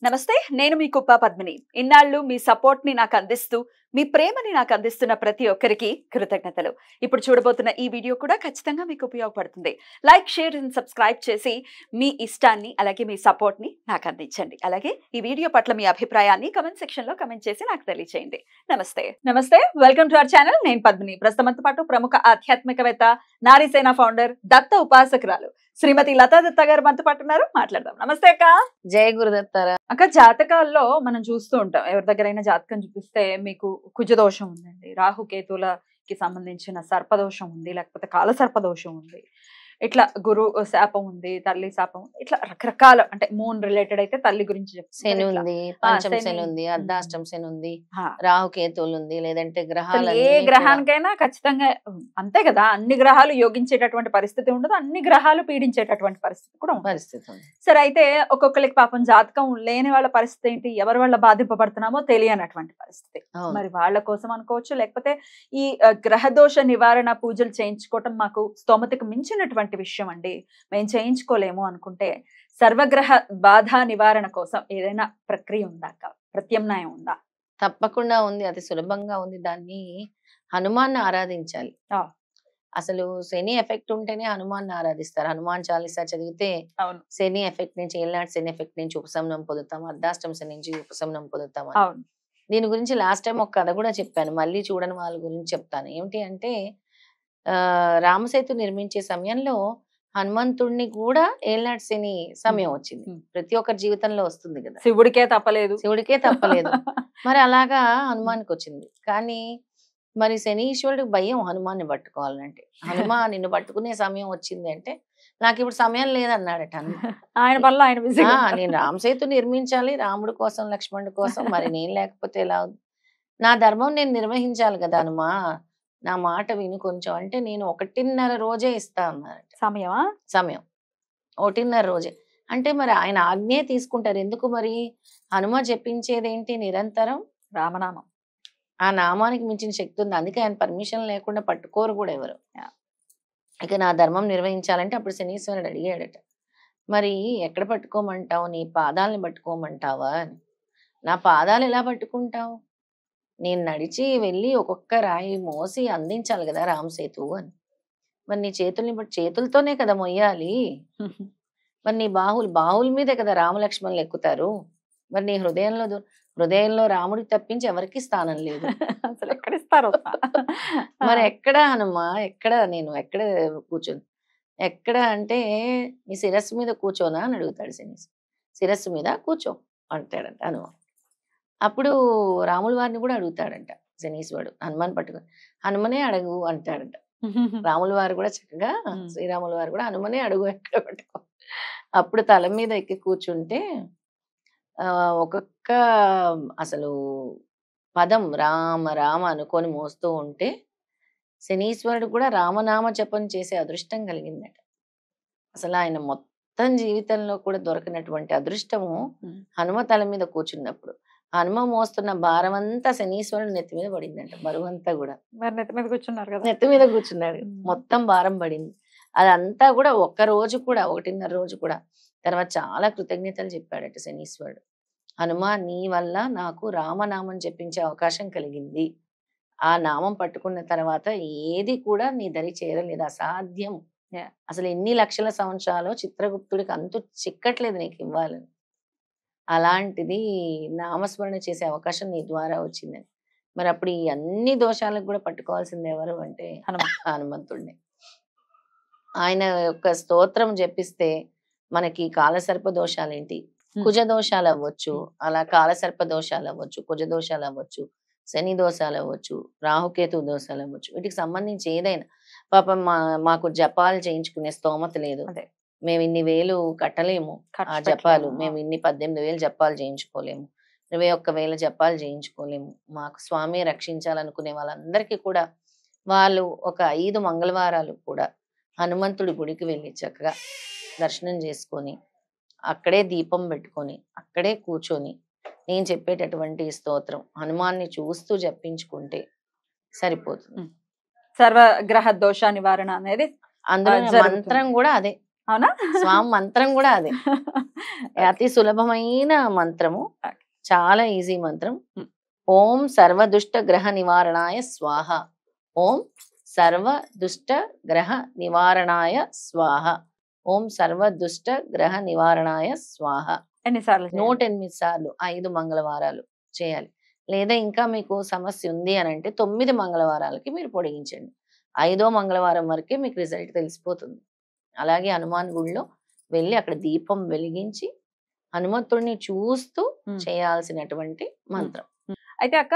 నమస్తే, నేను మీ కుప్ప పద్మిని. ఇన్నాళ్ళు మీ సపోర్ట్ ని నాకు అందిస్తూ, మీ ప్రేమని నాకు అందిస్తున్న ప్రతి ఒక్కరికి కృతజ్ఞతలు. ఇప్పుడు చూడబోతున్న ఈ వీడియో కూడా ఖచ్చితంగా మీకు ఉపయోగపడుతుంది. లైక్, షేర్ అండ్ సబ్స్క్రైబ్ చేసి మీ ఇష్టాన్ని అలాగే మీ సపోర్ట్ ని నాకు అందించండి. అలాగే ఈ వీడియో పట్ల మీ అభిప్రాయాన్ని కమెంట్ సెక్షన్ లో కమెంట్ చేసి నాకు తెలియజేయండి. నమస్తే, వెల్కమ్ టు అవర్ ఛానల్. నేను పద్మిని. ప్రస్తుతంతో పాటు ప్రముఖ ఆధ్యాత్మికవేత్త, నారీసేన ఫౌండర్, దత్త ఉపాసకురాలు శ్రీమతి లతా దత్త గారు మనతో పాటు ఉన్నారు. మాట్లాడదాం. నమస్తే అక్క. జయ గురుదత్తారా. అక్క, జాతకాల్లో మనం చూస్తూ ఉంటాం, ఎవరి దగ్గరైనా జాతకం చూపిస్తే మీకు కుజదోషం ఉందండి, రాహుకేతులకి సంబంధించిన సర్పదోషం ఉంది, లేకపోతే కాల సర్పదోషం ఉంది, ఇట్లా గురు శాపం ఉంది, తల్లి శాపం, ఇట్లా రకరకాల, అంటే మూన్ రిలేటెడ్ అయితే తల్లి గురించి శని ఉంది, పంచమ శని ఉంది, అర్ధాష్టం శని ఉంది, రాహుకేతువులు ఉంది, లేదంటే గ్రహాలు ఏ గ్రహానికైనా ఖచ్చితంగా అంతే కదా. అన్ని గ్రహాలు యోగించేటటువంటి పరిస్థితి ఉండదు, అన్ని గ్రహాలు పీడించేటటువంటి పరిస్థితి కూడా పరిస్థితి. సరే, అయితే ఒక్కొక్కరికి పాపం జాతకం లేని వాళ్ళ పరిస్థితి ఏంటి, ఎవరి వల్ల బాధింపబడుతున్నామో తెలియనటువంటి పరిస్థితి. మరి వాళ్ళ కోసం అనుకోవచ్చు, లేకపోతే ఈ గ్రహదోష నివారణ పూజలు చేయించుకోవటం మాకు స్తోమతకు మించినటువంటి విషయం అండి, మేము చేయించుకోలేము అనుకుంటే సర్వగ్రహ బాధ నివారణ కోసం ఏదైనా ప్రక్రియ ఉందా, ప్రత్యామ్నాయం ఉందా? తప్పకుండా ఉంది, అతి సులభంగా ఉంది. దాన్ని హనుమాన్ని ఆరాధించాలి. అసలు శని ఎఫెక్ట్ ఉంటేనే హనుమాన్ని ఆరాధిస్తారు. హనుమాన్ చాలీసా చదివితే శని ఎఫెక్ట్ నుంచి, ఏళ్ళనాటి శని ఎఫెక్ట్ నుంచి ఉపశమనం పొందుతాం, అర్ధాష్టం శని నుంచి ఉపశమనం పొందుతాం. దీని గురించి లాస్ట్ టైం ఒక కథ కూడా చెప్పాను, మళ్ళీ చూడని వాళ్ళ గురించి చెప్తాను. ఏమిటి అంటే, రామసేతు నిర్మించే సమయంలో హనుమంతుడిని కూడా ఏళ్ళనాటి శని సమయం వచ్చింది. ప్రతి ఒక్కరి జీవితంలో వస్తుంది కదా, శివుడికే తప్పలేదు. మరి అలాగా హనుమానికి వచ్చింది. కానీ మరి శనీశ్వరుడికి భయం హనుమాన్ని పట్టుకోవాలంటే. హనుమా నిన్ను పట్టుకునే సమయం వచ్చింది అంటే, నాకు ఇప్పుడు సమయం లేదన్నాడట. నేను రామసేతు నిర్మించాలి, రాముడి కోసం, లక్ష్మణుడి కోసం, మరి నేను లేకపోతే ఎలా? నా ధర్మం నేను నిర్వహించాలి కదా హనుమా, నా మాట విను కొంచెం అంటే, నేను 1.5 రోజే ఇస్తా అన్నారట. సమయం 1.5 రోజే అంటే, మరి ఆయన ఆజ్ఞే తీసుకుంటారు. ఎందుకు మరి? హనుమ చెప్పించేదేంటి? నిరంతరం రామనామం. ఆ నామానికి మించిన శక్తి ఉంది. అందుకే ఆయన పర్మిషన్ లేకుండా పట్టుకోరు కూడా ఎవరు. ఇక నా ధర్మం నిర్వహించాలంటే అప్పుడు శనీశ్వరుడు అడిగాడట, మరి ఎక్కడ పట్టుకోమంటావు? నీ పాదాలని పట్టుకోమంటావా అని. నా పాదాలు ఎలా పట్టుకుంటావు? నేను నడిచి వెళ్ళి ఒక్కొక్క రాయి మోసి అందించాలి కదా రామసేతు అని. మరి నీ చేతుల్ని బట్టి, చేతులతోనే కదా మొయ్యాలి. మరి నీ బాహుల మీదే కదా రామలక్ష్మణులు ఎక్కుతారు. మరి నీ హృదయంలో రాముడికి తప్పించి ఎవరికి స్థానం లేదు. అసలు ఎక్కడ ఇస్తారు? మరి ఎక్కడ హనుమా, ఎక్కడ కూర్చొని, ఎక్కడ అంటే, నీ శిరస్సు మీద కూర్చోనా అని అడుగుతాడు శనీశ్వరుడు. శిరస్సు మీద కూర్చో అంటాడంట హనుమ. అప్పుడు రాముల వారిని కూడా అడుగుతాడంట శనీశ్వరుడు, హనుమాన్ పట్టుకొని. హనుమనే అడుగు అంటాడంట. రాముల వారు కూడా చక్కగా, శ్రీరాముల వారు కూడా హనుమనే అడుగు ఎక్కడ పట్టుకో. అప్పుడు తల మీద ఎక్కి కూర్చుంటే ఒక్కొక్క అసలు పదం రామ రామ అనుకొని మోస్తూ ఉంటే శనీశ్వరుడు కూడా రామనామ జపం చేసే అదృష్టం కలిగిందట. అసలు ఆయన మొత్తం జీవితంలో కూడా దొరకనటువంటి అదృష్టము హనుమ తల మీద కూర్చున్నప్పుడు. హనుమ మోస్తున్న భారం అంతా శనీశ్వరుడు నెత్తి మీద పడిందంట, బరువంతా కూడా. నెత్తి మీద కూర్చున్నారు కదా, నెత్తి మీద కూర్చున్నాడు, మొత్తం భారం పడింది. అదంతా కూడా 1 రోజు కూడా, 1.5 రోజు కూడా. తర్వాత చాలా కృతజ్ఞతలు చెప్పాడట శనీశ్వరుడు. హనుమా, నీ వల్ల నాకు రామనామం చెప్పించే అవకాశం కలిగింది. ఆ నామం పట్టుకున్న తర్వాత ఏది కూడా నీ దరి చేరలేదు, అసాధ్యం. అసలు ఎన్ని లక్షల సంవత్సరాలు చిత్రగుప్తుడికి అంతు చిక్కట్లేదు నీకు ఇవ్వాలని. అలాంటిది నామస్మరణ చేసే అవకాశం నీ ద్వారా వచ్చిందని. మరి అప్పుడు ఈ అన్ని దోషాలకు కూడా పట్టుకోవాల్సింది ఎవరు అంటే హనుమంతుడిని. ఆయన యొక్క స్తోత్రం జపిస్తే మనకి కాలసర్ప దోషాలేంటి, కుజ దోషాలు అవ్వచ్చు, అలా కాలసర్ప దోషాలు అవ్వచ్చు, కుజ దోషాలు అవ్వచ్చు, శని దోషాలు అవ్వచ్చు, రాహుకేతు దోషాలు అవ్వచ్చు. వీటికి సంబంధించి ఏదైనా, పాపం మాకు జపాలు చేయించుకునే స్తోమత లేదు, మేము ఇన్ని వేలు కట్టలేము ఆ జపాలు, మేము ఇన్ని 18,000 జపాలు చేయించుకోలేము, 21,000 జపాలు చేయించుకోలేము, మాకు స్వామి రక్షించాలనుకునే వాళ్ళందరికీ కూడా వాళ్ళు ఒక 5 మంగళవారాలు కూడా హనుమంతుడి గుడికి వెళ్ళి చక్కగా దర్శనం చేసుకొని, అక్కడే దీపం పెట్టుకొని, అక్కడే కూర్చొని నేను చెప్పేటటువంటి స్తోత్రం హనుమాన్ని చూస్తూ జపించుకుంటే సరిపోతుంది. సర్వగ్రహ దోష నివారణ అనేది అందులో మంత్రం కూడా అదే. అవునా? స్వామి మంత్రం కూడా అదే. అతి సులభమైన మంత్రము, చాలా ఈజీ మంత్రం. ఓం సర్వ దుష్ట గ్రహ నివారణాయ స్వాహ. ఓం సర్వ దుష్ట గ్రహ నివారణాయ స్వాహ. ఓం సర్వ దుష్ట గ్రహ నివారణాయ స్వాహ. ఎన్నిసార్లు 108 సార్లు 5 మంగళవారాలు చేయాలి. లేదా ఇంకా మీకు సమస్య ఉంది అని అంటే 9 మంగళవారాలకి మీరు పొడిగించండి. 5వ మంగళవారం వరకే మీకు రిజల్ట్ తెలిసిపోతుంది. అలాగే హనుమాన్ గుడిలో వెళ్ళి అక్కడ దీపం వెలిగించి హనుమంతుడిని చూస్తూ చేయాల్సినటువంటి మంత్రం. అయితే అక్క,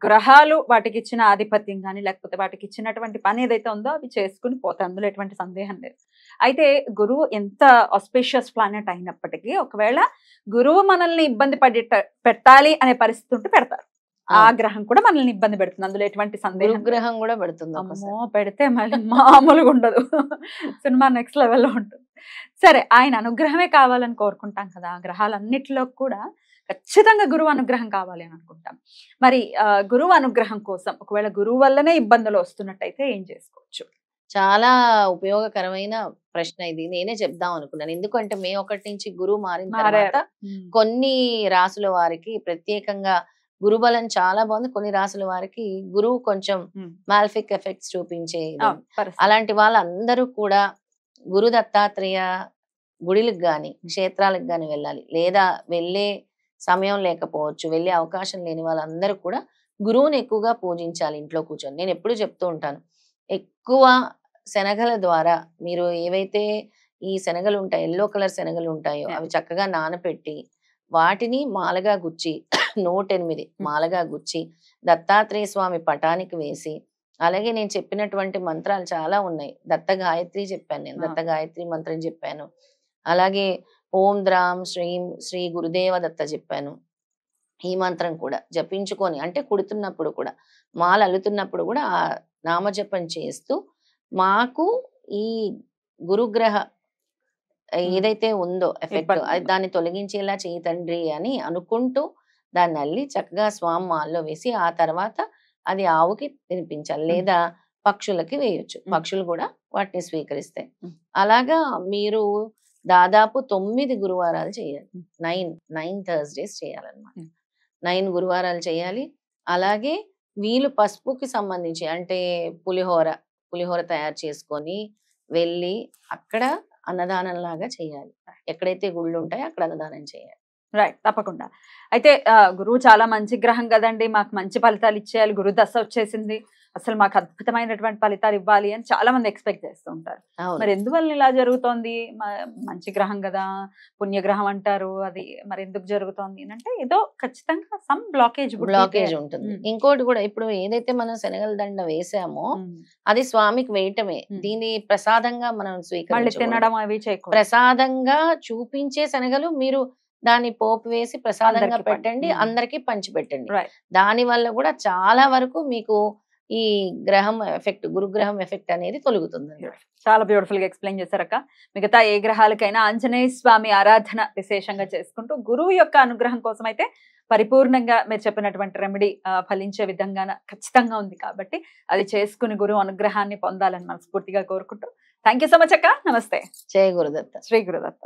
గ్రహాలు వాటికి ఇచ్చిన ఆధిపత్యం కానీ లేకపోతే వాటికి ఇచ్చినటువంటి పని ఏదైతే ఉందో అవి చేసుకుని పోతాయి, అందులో ఎటువంటి సందేహం లేదు. అయితే గురువు ఎంత ఆస్పిషియస్ ప్లానెట్ అయినప్పటికీ ఒకవేళ గురువు మనల్ని ఇబ్బంది పెట్టాలి అనే పరిస్థితి ఉంటే పెడతారు. ఆ గ్రహం కూడా మనల్ని ఇబ్బంది పెడుతుంది, అందులో ఎటువంటి సందేహం. గ్రహం కూడా పెడుతుంది. అమ్మో, పెడితే మళ్ళీ మామూలుగా ఉండదు, సినిమా నెక్స్ట్ లెవెల్లో ఉంటుంది. సరే, ఆయన అనుగ్రహమే కావాలని కోరుకుంటాం కదా, గ్రహాలన్నిటిలో కూడా ఖచ్చితంగా గురువు అనుగ్రహం కావాలి అని అనుకుంటాం. మరి గురువు అనుగ్రహం కోసం ఒకవేళ గురువు వల్లనే ఇబ్బందులు వస్తున్నట్టయితే ఏం చేసుకోవచ్చు? చాలా ఉపయోగకరమైన ప్రశ్న ఇది. నేనే చెప్దాం అనుకున్నాను. ఎందుకంటే మే 1 నుంచి గురువు మారిన తర్వాత కొన్ని రాసుల వారికి ప్రత్యేకంగా గురుబలం చాలా బాగుంది. కొన్ని రాసుల వారికి గురువు కొంచెం మాల్ఫిక్ ఎఫెక్ట్స్ చూపించే, అలాంటి వాళ్ళందరూ కూడా గురు దత్తాత్రేయ గుడిలకు గాని క్షేత్రాలకు గాని వెళ్ళాలి. లేదా వెళ్ళే సమయం లేకపోవచ్చు, వెళ్ళే అవకాశం లేని వాళ్ళందరూ కూడా గురువుని ఎక్కువగా పూజించాలి ఇంట్లో కూర్చొని. నేను ఎప్పుడు చెప్తూ ఉంటాను, ఎక్కువ శనగల ద్వారా మీరు ఏవైతే ఈ శనగలు ఉంటాయి, ఎల్లో కలర్ శనగలు ఉంటాయో అవి చక్కగా నానపెట్టి వాటిని మాలగా గుచ్చి 108 మాలగా గుచ్చి దత్తాత్రేయ స్వామి పటానికి వేసి, అలాగే నేను చెప్పినటువంటి మంత్రాలు చాలా ఉన్నాయి. దత్త గాయత్రి చెప్పాను, నేను దత్త గాయత్రి మంత్రం చెప్పాను. అలాగే ఓం ద్రాం శ్రీం శ్రీ గురుదేవ దత్త చెప్పాను. ఈ మంత్రం కూడా జపించుకొని, అంటే కుడుతున్నప్పుడు కూడా మాల అల్లుతున్నప్పుడు కూడా ఆ నామజపం చేస్తూ మాకు ఈ గురుగ్రహ ఏదైతే ఉందో ఎఫెక్ట్ అది దాన్ని తొలగించేలా చేయి తండ్రి అని అనుకుంటూ దాన్ని అల్లి చక్కగా స్వామి మాల్లో వేసి ఆ తర్వాత అది ఆవుకి తినిపించాలి, లేదా పక్షులకి వేయొచ్చు. పక్షులు కూడా వాటిని స్వీకరిస్తాయి. అలాగా మీరు దాదాపు 9 గురువారాలు చేయాలి. 9 థర్స్డేస్ చేయాలన్నమాట. 9 గురువారాలు చేయాలి. అలాగే వీళ్ళు పసుపుకి సంబంధించి అంటే పులిహోర తయారు చేసుకొని వెళ్ళి అక్కడ అన్నదానం లాగా చేయాలి. ఎక్కడైతే గుళ్ళు ఉంటాయో అక్కడ అన్నదానం చేయాలి. రైట్, తప్పకుండా. అయితే గురువు చాలా మంచి గ్రహం కదండి, మాకు మంచి ఫలితాలు ఇచ్చేయాలి, గురు దశ వచ్చేసింది, అసలు మాకు అద్భుతమైనటువంటి ఫలితాలు ఇవ్వాలి అని చాలా మంది ఎక్స్పెక్ట్ చేస్తూ ఉంటారు. మరి ఎందువల్ల ఇలా జరుగుతోంది? మంచి గ్రహం కదా, పుణ్యగ్రహం అంటారు, అది మరి ఎందుకు జరుగుతోంది అంటే ఏదో ఖచ్చితంగా సమ్ బ్లాకేజ్ ఉంటుంది. ఇంకోటి కూడా, ఇప్పుడు ఏదైతే మనం శనగల దండ వేసామో అది స్వామికి వేయటమే, దీని ప్రసాదంగా మనం తినడం అవి చేయకూడదు. ప్రసాదంగా చూపించే శనగలు మీరు దాన్ని పోపు వేసి ప్రసాదంగా పెట్టండి, అందరికి పంచి పెట్టండి. దాని వల్ల కూడా చాలా వరకు మీకు ఈ గ్రహం ఎఫెక్ట్, గురుగ్రహం ఎఫెక్ట్ అనేది తొలగుతుంది. చాలా బ్యూటిఫుల్ గా ఎక్స్ప్లెయిన్ చేశారక్క. మిగతా ఏ గ్రహాలకైనా ఆంజనేయ స్వామి ఆరాధన విశేషంగా చేసుకుంటూ గురువు యొక్క అనుగ్రహం కోసం అయితే పరిపూర్ణంగా మీరు చెప్పినటువంటి రెమెడీ ఫలించే విధంగా ఖచ్చితంగా ఉంది కాబట్టి అది చేసుకుని గురువు అనుగ్రహాన్ని పొందాలని మనస్ఫూర్తిగా కోరుకుంటూ థ్యాంక్ యూ సో మచ్ అక్క. నమస్తే. జై గురుదత్త. శ్రీ గురుదత్త.